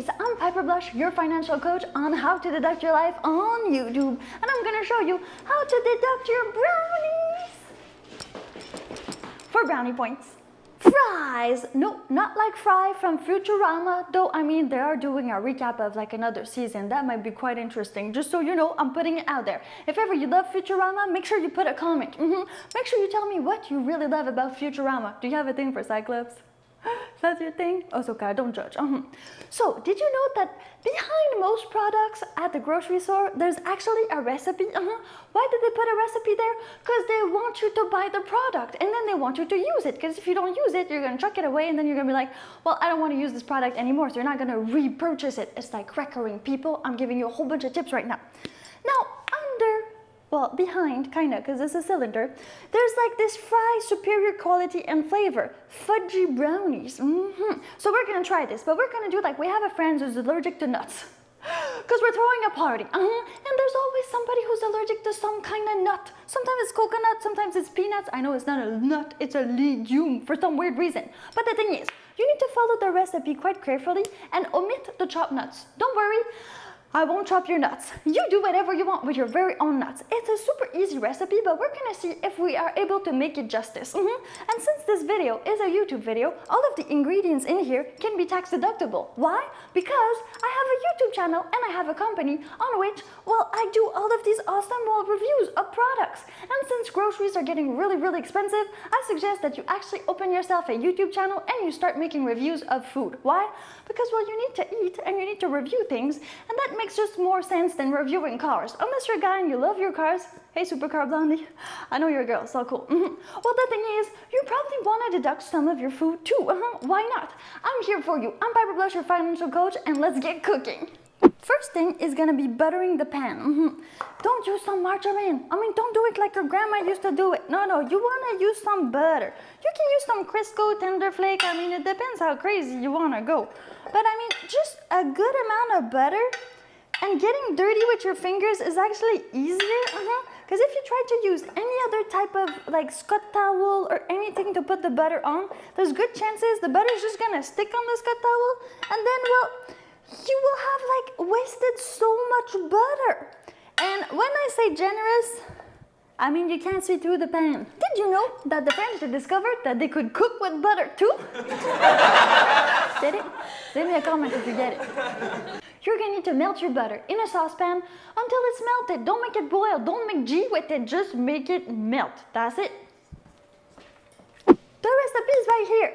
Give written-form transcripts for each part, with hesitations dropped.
ladies, I'm Piper Blush, your financial coach on how to deduct your life on YouTube. And I'm gonna show you how to deduct your brownies for brownie points. Fries! No, not like Fry from Futurama, though I mean they are doing a recap of like another season. That might be quite interesting. Just so you know, I'm putting it out there. If ever you love Futurama, make sure you put a comment. Make sure you tell me what you really love about Futurama. Do you have a thing for Cyclops? That's your thing? Oh, it's okay, don't judge. So, did you know that behind most products at the grocery store, there's actually a recipe? Why did they put a recipe there? Because they want you to buy the product and then they want you to use it. Because if you don't use it, you're going to chuck it away and then you're going to be like, well, I don't want to use this product anymore, so you're not going to repurchase it. It's like recurring, people. I'm giving you a whole bunch of tips right now. Now, behind, kinda, because it's a cylinder, there's like this Fry superior quality and flavor, fudgy brownies. So we're gonna try this, but we're gonna do like we have a friend who's allergic to nuts. Because we're throwing a party, and there's always somebody who's allergic to some kind of nut. Sometimes it's coconut, sometimes it's peanuts. I know it's not a nut, it's a legume for some weird reason. But the thing is, you need to follow the recipe quite carefully and omit the chopped nuts. Don't worry, I won't chop your nuts. You do whatever you want with your very own nuts. It's a super easy recipe, but we're gonna see if we are able to make it justice. And since this video is a YouTube video, all of the ingredients in here can be tax deductible. Why? Because I have a YouTube channel and I have a company on which, well, I do all of these awesome reviews of products. And since groceries are getting really, really expensive, I suggest that you actually open yourself a YouTube channel and you start making reviews of food. Why? Because, well, you need to eat and you need to review things, and that makes just more sense than reviewing cars. Unless you're a guy and you love your cars. Hey, Supercar Blondie. I know you're a girl, so cool. Well, the thing is, you probably want to deduct some of your food too. Why not? I'm here for you. I'm Piper Blush, your financial coach, and let's get cooking. First thing is gonna be buttering the pan. Don't use some margarine. I mean, don't do it like your grandma used to do it. No, you wanna use some butter. You can use some Crisco, Tender Flake. I mean, it depends how crazy you wanna go. But I mean, just a good amount of butter. And getting dirty with your fingers is actually easier, because if you try to use any other type of like Scott towel or anything to put the butter on, there's good chances the butter is just gonna stick on the Scott towel, and then, well, you will have like wasted so much butter. And when I say generous, I mean you can't see through the pan. Did you know that the French discovered that they could cook with butter too? Get it? Leave me a comment if you get it. You're gonna need to melt your butter in a saucepan until it's melted. Don't make it boil. Don't make G with it. Just make it melt. That's it. The recipe's right here.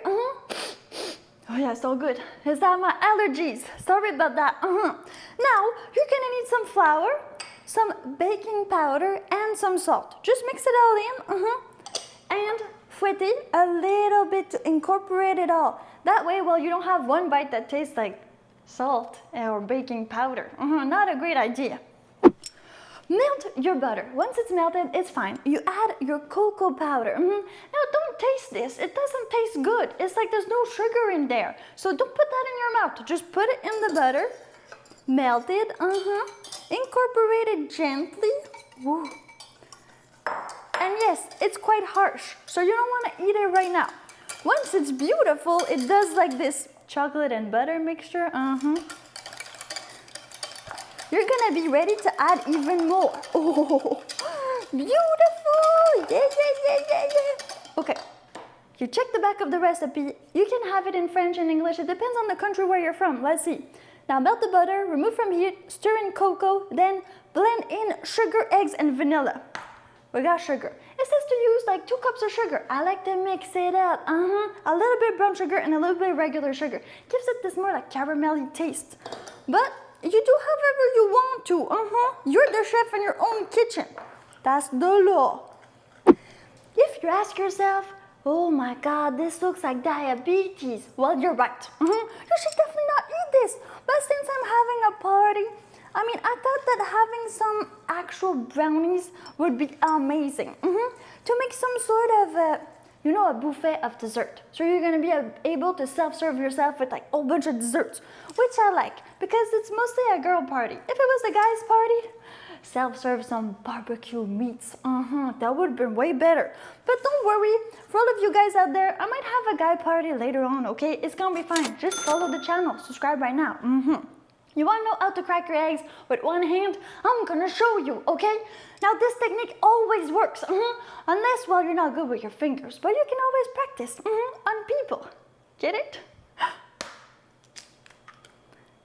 Oh yeah, so good. Is that my allergies? Sorry about that. Now, you're gonna need some flour, some baking powder, and some salt. Just mix it all in. And fouetter a little bit to incorporate it all. That way, well, you don't have one bite that tastes like salt or baking powder. Not a great idea. Melt your butter. Once it's melted, it's fine. You add your cocoa powder. Now, don't taste this. It doesn't taste good. It's like there's no sugar in there. So don't put that in your mouth. Just put it in the butter. Melt it. Incorporate it gently. Woo. And yes, it's quite harsh. So you don't want to eat it right now. Once it's beautiful, it does like this chocolate and butter mixture. You're gonna be ready to add even more. Oh, beautiful! Yeah. Okay, you check the back of the recipe. You can have it in French and English. It depends on the country where you're from. Let's see. Now melt the butter, remove from heat, stir in cocoa, then blend in sugar, eggs, and vanilla. We got sugar. It says to use like 2 cups of sugar. I like to mix it up. A little bit brown sugar and a little bit regular sugar. Gives it this more like caramelly taste. But you do however you want to. You're the chef in your own kitchen. That's the law. If you ask yourself, oh my God, this looks like diabetes. Well, you're right. You should definitely not eat this. But since I'm having a party, I mean, I thought that having some actual brownies would be amazing. To make some sort of a buffet of dessert. So you're gonna be able to self-serve yourself with like a whole bunch of desserts, which I like because it's mostly a girl party. If it was a guy's party, self-serve some barbecue meats. That would have been way better. But don't worry, for all of you guys out there, I might have a guy party later on, okay? It's gonna be fine. Just follow the channel, subscribe right now. You wanna know how to crack your eggs with one hand? I'm gonna show you, okay? Now this technique always works, unless, well, you're not good with your fingers, but you can always practice on people. Get it?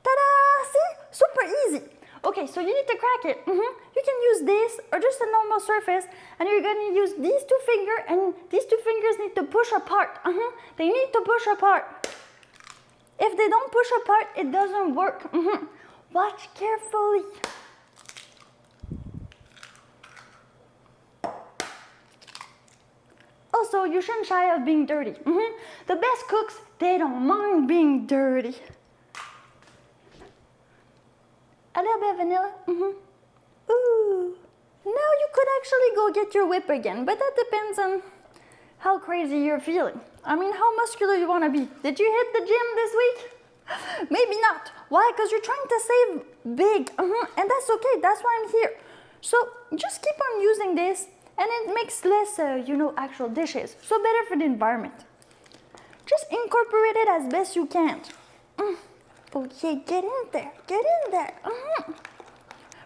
Ta-da! See? Super easy. Okay, so you need to crack it. You can use this or just a normal surface, and you're gonna use these two fingers, and these two fingers need to push apart. They need to push apart. If they don't push apart, it doesn't work. Watch carefully. Also, you shouldn't shy of being dirty. The best cooks, they don't mind being dirty. A little bit of vanilla. Ooh. Now you could actually go get your whip again, but that depends on how crazy you're feeling. I mean, how muscular you want to be. Did you hit the gym this week? Maybe not. Why? Because you're trying to save big. And that's okay. That's why I'm here. So just keep on using this, and it makes less, actual dishes. So better for the environment. Just incorporate it as best you can. Okay, get in there. Get in there.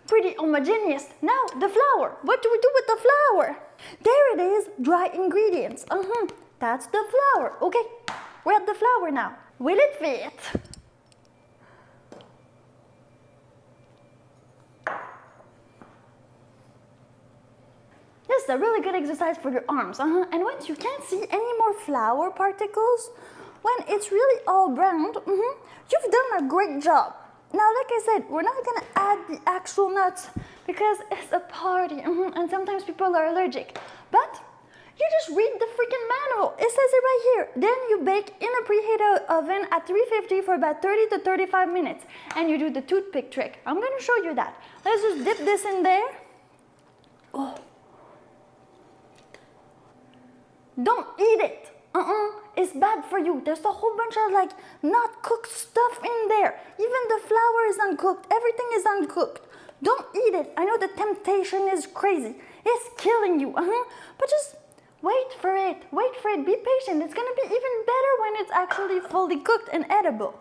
Pretty homogeneous. Now, the flour. What do we do with the flour? There it is, dry ingredients. That's the flour. Okay, we're at the flour now. Will it fit? This is a really good exercise for your arms. And once you can't see any more flour particles, when it's really all browned, you've done a great job. Now, like I said, we're not gonna add the actual nuts because it's a party, and sometimes people are allergic. But you just read the freaking manual. It says it right here. Then you bake in a preheated oven at 350 for about 30 to 35 minutes. And you do the toothpick trick. I'm gonna show you that. Let's just dip this in there. Oh. Don't eat it. It's bad for you. There's a whole bunch of not cooked stuff in there. Even the flour is uncooked. Everything is uncooked. Don't eat it. I know the temptation is crazy. It's killing you. But just wait for it. Wait for it. Be patient. It's gonna be even better when it's actually fully cooked and edible.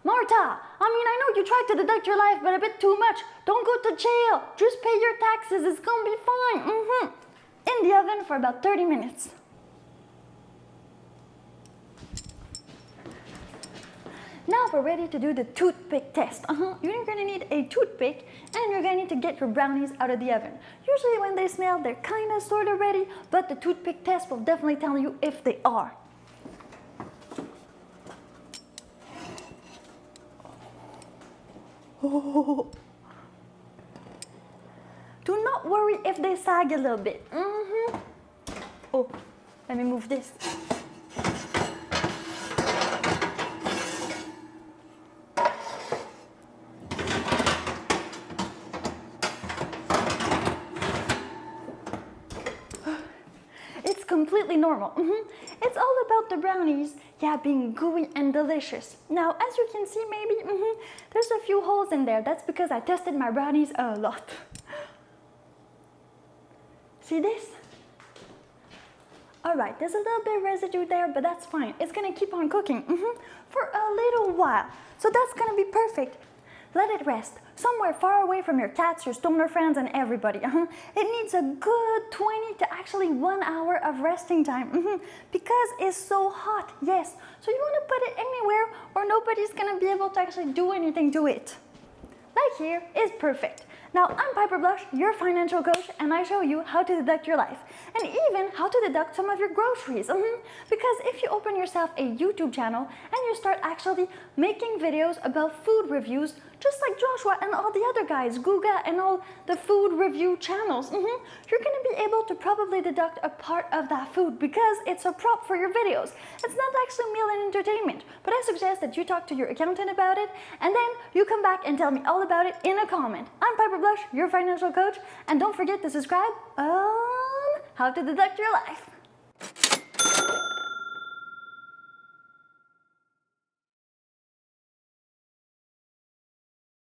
Marta, I know you tried to deduct your life, but a bit too much. Don't go to jail. Just pay your taxes. It's gonna be fine. In the oven for about 30 minutes. Now we're ready to do the toothpick test. You're gonna need a toothpick, and you're gonna need to get your brownies out of the oven. Usually when they smell, they're kinda sorta ready, but the toothpick test will definitely tell you if they are. Oh. Do not worry if they sag a little bit. Oh, let me move this. Completely normal. It's all about the brownies, being gooey and delicious. Now, as you can see, maybe, there's a few holes in there. That's because I tested my brownies a lot. See this? All right, there's a little bit of residue there, but that's fine. It's gonna keep on cooking for a little while. So that's gonna be perfect. Let it rest somewhere far away from your cats, your stoner friends, and everybody. It needs a good 20 to actually 1 hour of resting time because it's so hot, yes. So you want to put it anywhere where nobody's going to be able to actually do anything to it. Like here is perfect. Now, I'm Piper Blush, your financial coach, and I show you how to deduct your life, and even how to deduct some of your groceries. Because if you open yourself a YouTube channel and you start actually making videos about food reviews, just like Joshua and all the other guys, Guga and all the food review channels, you're going to be able to probably deduct a part of that food because it's a prop for your videos. It's not actually meal and entertainment, but I suggest that you talk to your accountant about it, and then you come back and tell me all about it in a comment. I'm Piper Blush, your financial coach, and don't forget to subscribe on how to deduct your life.